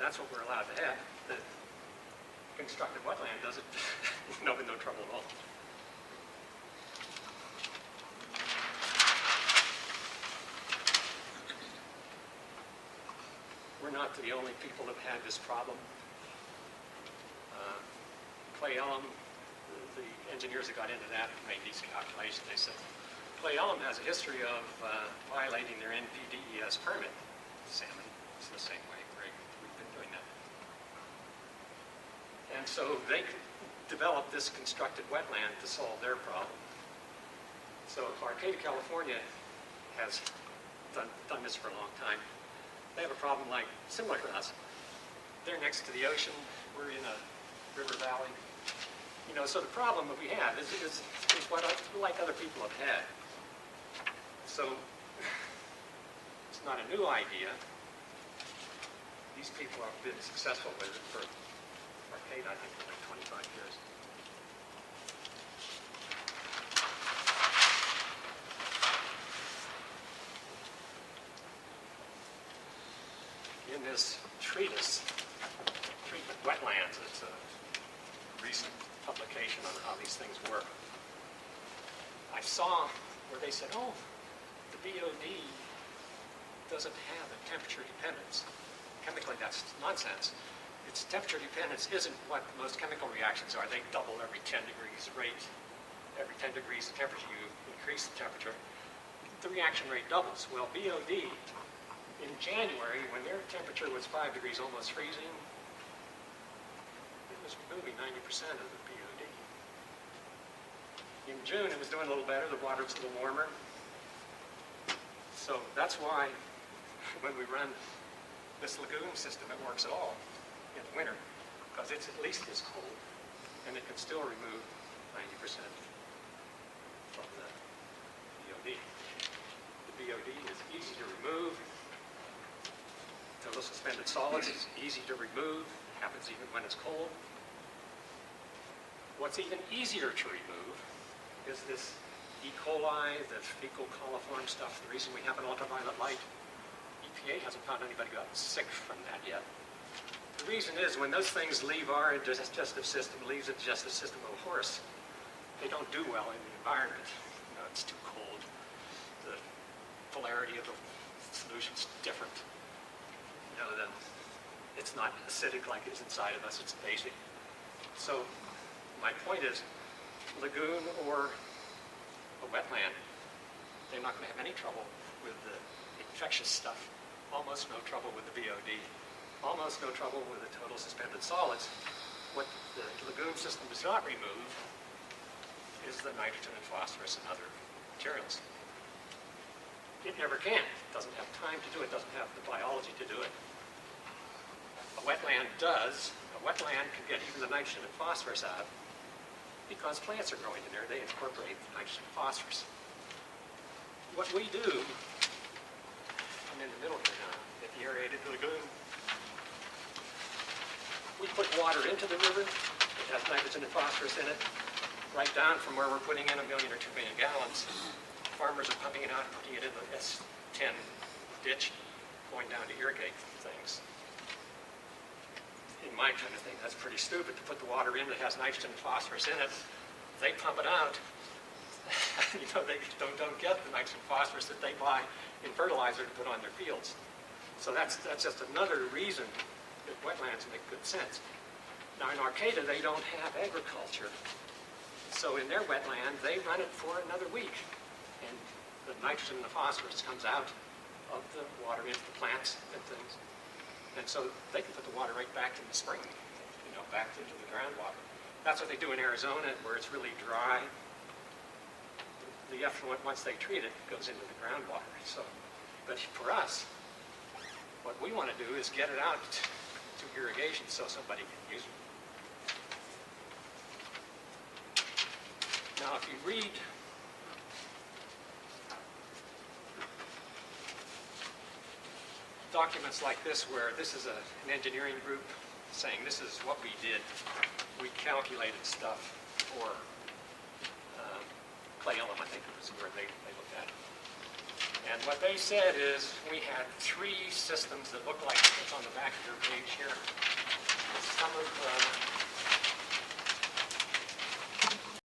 that's what we're allowed to have. The constructed wetland does it with no trouble at all. We're not the only people that have had this problem. Clay Elm, the engineers that got into that made these calculations. They said Clay Elm has a history of violating their NPDES permit. Salmon is the same way. We've been doing that. And so they developed this constructed wetland to solve their problem. So Arcata, California has done this for a long time. They have a problem similar to us. They're next to the ocean. We're in a river valley. So the problem that we have is what like other people have had. So it's not a new idea. These people have been successful with it for Arcata, I think, for like 25 years. In this treatise, Treatment Wetlands, it's a recent publication on how these things work. I saw where they said, oh, the BOD doesn't have a temperature dependence. Chemically, that's nonsense. Its temperature dependence isn't what most chemical reactions are. They double every 10 degrees rate. Every 10 degrees of temperature, you increase the temperature. The reaction rate doubles. Well, BOD, in January, when their temperature was 5 degrees, almost freezing, it was removing 90% of the BOD. In June, it was doing a little better. The water was a little warmer. So that's why when we run this lagoon system, it works at all in the winter, because it's at least as cold, and it can still remove 90% from the BOD. The BOD is easy to remove. Total suspended solids is easy to remove. Happens even when it's cold. What's even easier to remove is this E. coli, the fecal coliform stuff. The reason we have an ultraviolet light, EPA hasn't found anybody who got sick from that yet. The reason is when those things leave our digestive system, leaves the digestive system of a horse, they don't do well in the environment. It's too cold. The polarity of the solution's different. Then it's not acidic like it is inside of us, it's basic. So my point is, lagoon or a wetland, they're not going to have any trouble with the infectious stuff. Almost no trouble with the BOD. Almost no trouble with the total suspended solids. What the lagoon system does not remove is the nitrogen and phosphorus and other materials. It never can. It doesn't have time to do it. Doesn't have the biology to do it. A wetland does. A wetland can get even the nitrogen and phosphorus out because plants are growing in there. They incorporate the nitrogen and phosphorus. What we do, I'm in the middle here now, at the aerated lagoon, we put water into the river. It has nitrogen and phosphorus in it, right down from where we're putting in 1 million or 2 million gallons. Farmers are pumping it out, putting it in the S10 ditch, going down to irrigate things. In my kind of thing, that's pretty stupid to put the water in that has nitrogen and phosphorus in it. They pump it out. They don't get the nitrogen and phosphorus that they buy in fertilizer to put on their fields. So that's just another reason that wetlands make good sense. Now in Arcata, they don't have agriculture. So in their wetland, they run it for another week. And the nitrogen and the phosphorus comes out of the water into the plants and things. And so they can put the water right back in the spring, back into the groundwater. That's what they do in Arizona, where it's really dry. The effluent, once they treat it, goes into the groundwater. So, but for us, what we want to do is get it out to irrigation so somebody can use it. Now, if you read documents like this, where this is an engineering group saying this is what we did. We calculated stuff for Clay Elm, I think it was where they looked at it. And what they said is we had three systems that look like it's on the back of your page here.